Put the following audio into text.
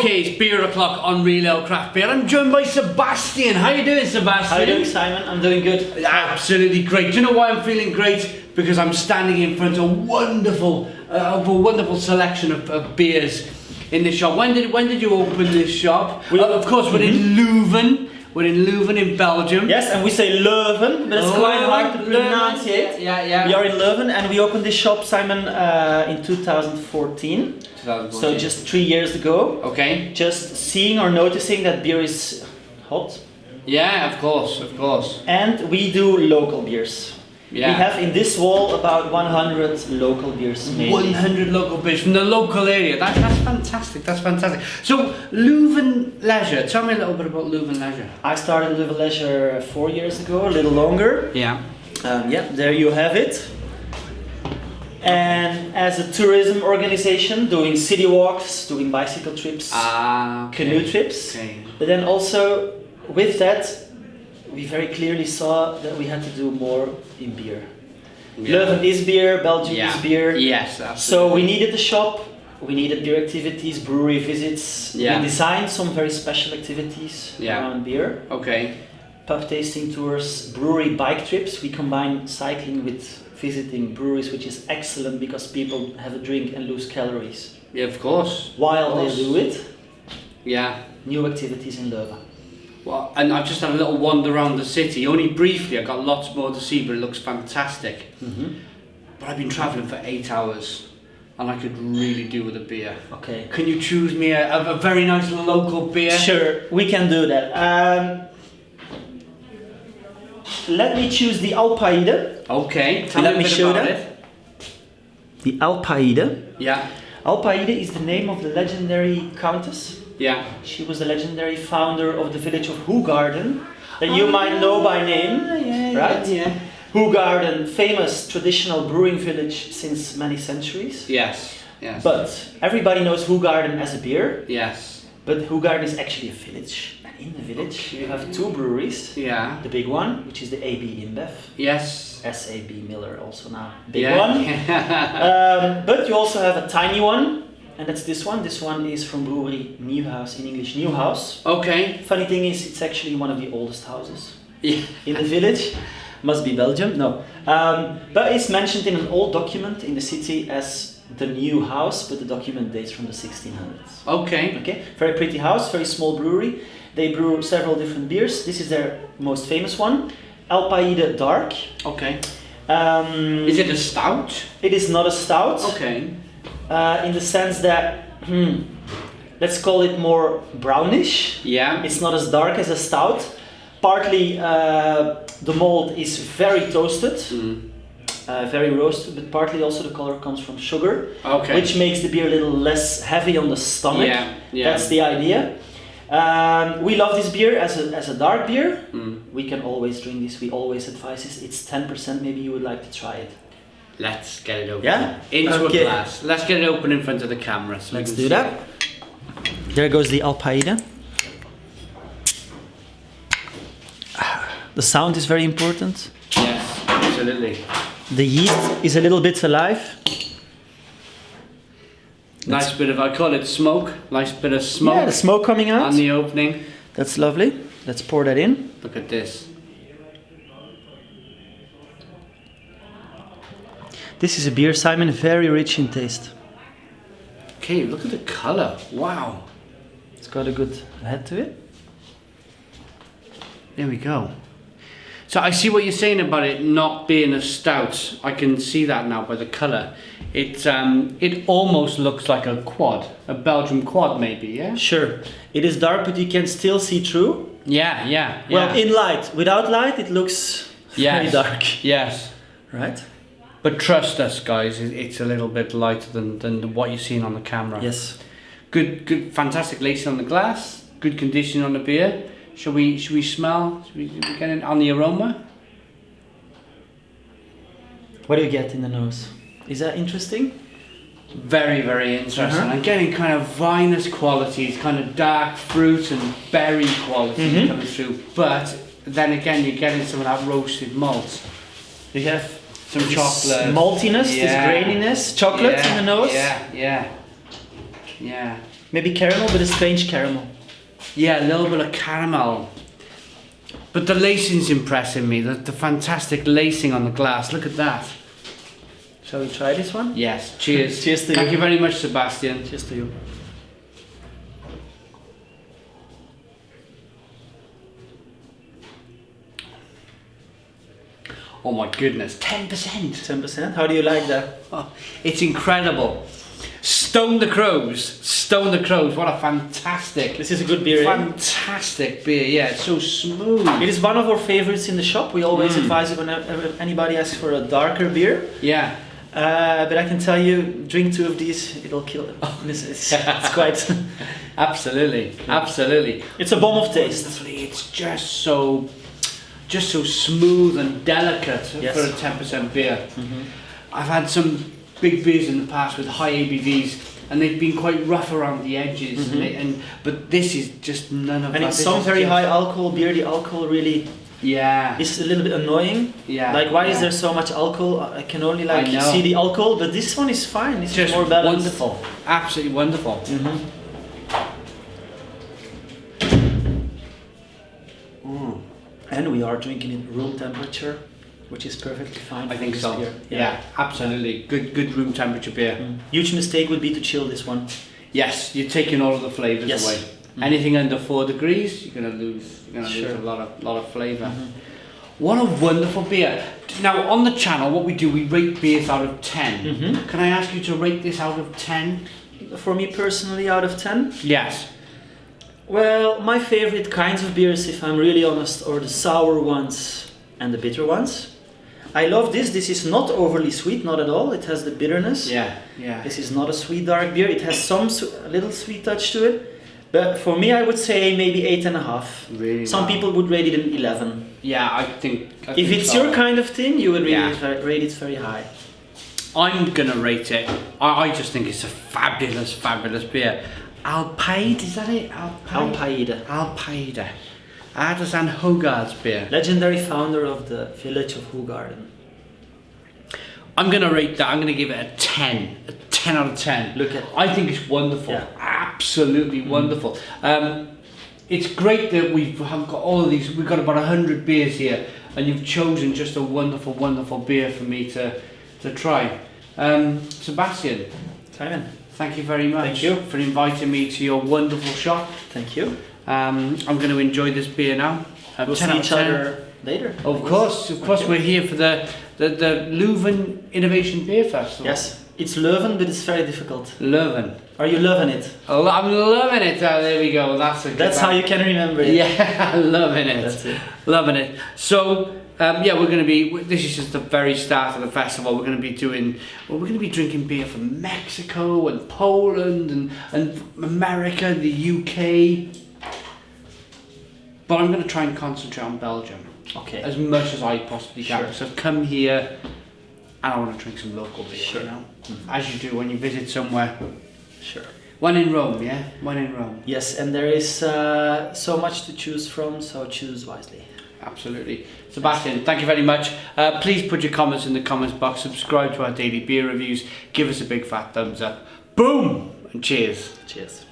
Okay, it's beer o'clock on Real Ale Craft Beer. I'm joined by Sebastian. How you doing, Sebastian? How are you doing, Simon? I'm doing good. Absolutely great. Do you know why I'm feeling great? Because I'm standing in front of a wonderful selection of beers in the shop. When did you open this shop? Of course, we're in Leuven. We're in Leuven in Belgium. Yes, and we say Leuven, but it's quite hard to pronounce it. Yeah. We are in Leuven, and we opened this shop, Simon, in 2014. So just 3 years ago. Okay. Just seeing or noticing that beer is hot. Yeah, of course. And we do local beers. Yeah. We have in this wall about 100 local beers made. 100 local beers from the local area. That's fantastic. So, Leuven Leisure. Tell me a little bit about Leuven Leisure. I started Leuven Leisure 4 years ago, a little longer. Yeah. There you have it. And as a tourism organization, doing city walks, doing bicycle trips, canoe trips. Okay. But then also, with that, we very clearly saw that we had to do more in beer. Yeah. Leuven is beer, Belgium is beer. Yes, absolutely. So we needed the shop, we needed beer activities, brewery visits. Yeah. We designed some very special activities around beer. Okay. Pub tasting tours, brewery bike trips. We combine cycling with visiting breweries, which is excellent because people have a drink and lose calories. Yeah, of course. While they do it. Yeah. New activities in Leuven. Well, and I've just had a little wander around the city, only briefly. I've got lots more to see, but it looks fantastic. Mm-hmm. But I've been travelling for 8 hours, and I could really do with a beer. Okay. Can you choose me a very nice local beer? Sure, we can do that. Let me choose the Alpai. Okay. Let me show that. The Alpai. Yeah. Alpai is the name of the legendary countess. Yeah. She was the legendary founder of the village of Hoegaarden, that you might know by name, right? Yeah. Hoegaarden, famous traditional brewing village since many centuries. Yes. But everybody knows Hoegaarden as a beer. Yes. But Hoegaarden is actually a village. And in the village you have two breweries. Yeah. The big one, which is the AB InBev. Yes. SAB Miller also now. Big one. But you also have a tiny one. And that's this one. This one is from brewery Nieuwhuys, in English Nieuwhuys. Okay. Funny thing is, it's actually one of the oldest houses in the village. Must be Belgium, no. But it's mentioned in an old document in the city as the new house, but the document dates from the 1600s. Okay. Very pretty house, very small brewery. They brew several different beers. This is their most famous one, Alpai de Dark. Okay. Is it a stout? It is not a stout. Okay. In the sense that, let's call it more brownish. Yeah. It's not as dark as a stout. Partly the malt is very toasted, very roasted, but partly also the color comes from sugar, which makes the beer a little less heavy on the stomach. Yeah. That's the idea. We love this beer as a dark beer. We can always drink this. We always advise this. It's 10%. Maybe you would like to try it. Let's get it open. Yeah? Into a glass. Let's get it open in front of the camera. So let's do that. There goes the Alpai. The sound is very important. Yes, absolutely. The yeast is a little bit alive. Nice bit of, I call it smoke. Nice bit of smoke. Yeah, the smoke coming out. On the opening. That's lovely. Let's pour that in. Look at this. This is a beer, Simon, very rich in taste. Okay, look at the color. Wow. It's got a good head to it. There we go. So I see what you're saying about it not being a stout. I can see that now by the color. It almost looks like a quad, a Belgian quad maybe, yeah? Sure. It is dark, but you can still see through. Yeah. Well, in light. Without light, it looks very dark. Yes. Right? But trust us, guys, it's a little bit lighter than what you're seeing on the camera. Yes. Good, fantastic lacing on the glass. Good condition on the beer. Should we smell? Should we get in on the aroma? What do you get in the nose? Is that interesting? Very, very interesting. I'm getting kind of vinous qualities, kind of dark fruit and berry qualities coming through. But then again, you're getting some of that roasted malt. You have some chocolate, maltiness, this graininess, chocolate in the nose. Yeah. Maybe caramel, but a strange caramel. Yeah, a little bit of caramel. But the lacing's impressing me. The fantastic lacing on the glass. Look at that. Shall we try this one? Yes. Cheers. Cheers to you. Thank you very much, Sebastian. Cheers to you. Oh my goodness, 10%. 10%? How do you like that? Oh, it's incredible. Stone the Crows. Stone the Crows. What a fantastic. This is a good beer. Fantastic beer. Yeah, it's so smooth. It is one of our favorites in the shop. We always advise it whenever anybody asks for a darker beer. Yeah. But I can tell you, drink 2 of these, it'll kill it. It's quite... Absolutely. Absolutely. It's a bomb of taste. It's just so smooth and delicate for a 10% beer. I've had some big beers in the past with high ABVs, and they've been quite rough around the edges. But this is just none of that. And it's some very high alcohol beer. The alcohol really is a little bit annoying. Yeah. Like, why is there so much alcohol? I can only see the alcohol, but this one is fine. It's just more balanced. Wonderful. Absolutely wonderful. And we are drinking it room temperature, which is perfectly fine. I think so. Beer. Yeah, absolutely. Good room temperature beer. Huge mistake would be to chill this one. Yes, you're taking all of the flavours away. Anything under 4 degrees, you're gonna lose. You're gonna lose a lot of flavour. What a wonderful beer. Now on the channel, what we do, we rate beers out of 10. Can I ask you to rate this out of 10? For me personally, out of 10? Yes. Well, my favorite kinds of beers, if I'm really honest, are the sour ones and the bitter ones. I love this. This is not overly sweet, not at all. It has the bitterness. Yeah. This is not a sweet dark beer. It has a little sweet touch to it. But for me, I would say maybe 8.5. Really? Some people would rate it an 11. Yeah, I think if it's your kind of thing, you would rate it very high. I'm gonna rate it. I just think it's a fabulous beer. Alpai, is that it? Alpai de Artisanaal Hoegaards Bier. Legendary founder of the village of Hoegaarden. I'm gonna rate that. I'm gonna give it a 10. A 10 out of 10. I think it's wonderful. Yeah. Absolutely wonderful. It's great that we've got all of these. We've got about 100 beers here, and you've chosen just a wonderful beer for me to try. Sebastian. Simon. Thank you very much. Thank you for inviting me to your wonderful shop. Thank you. I'm going to enjoy this beer now. We'll see each other later. Of course, we're here for the Leuven Innovation Beer Festival. Yes, it's Leuven, but it's very difficult. Leuven. Are you loving it? I'm loving it. Oh, there we go. That's how you can remember it. Yeah, loving it. That's it. Loving it. So. We're going to be. This is just the very start of the festival. We're going to be drinking beer from Mexico and Poland and America, the UK. But I'm going to try and concentrate on Belgium. Okay. As much as I possibly can. Sure. So I've come here, and I want to drink some local beer. Sure. You know, as you do when you visit somewhere. Sure. One in Rome, yeah. One in Rome. Yes, and there is so much to choose from. So choose wisely. Absolutely. Sebastian, thank you very much. Please put your comments in the comments box, subscribe to our daily beer reviews, give us a big fat thumbs up. Boom! And cheers. Cheers.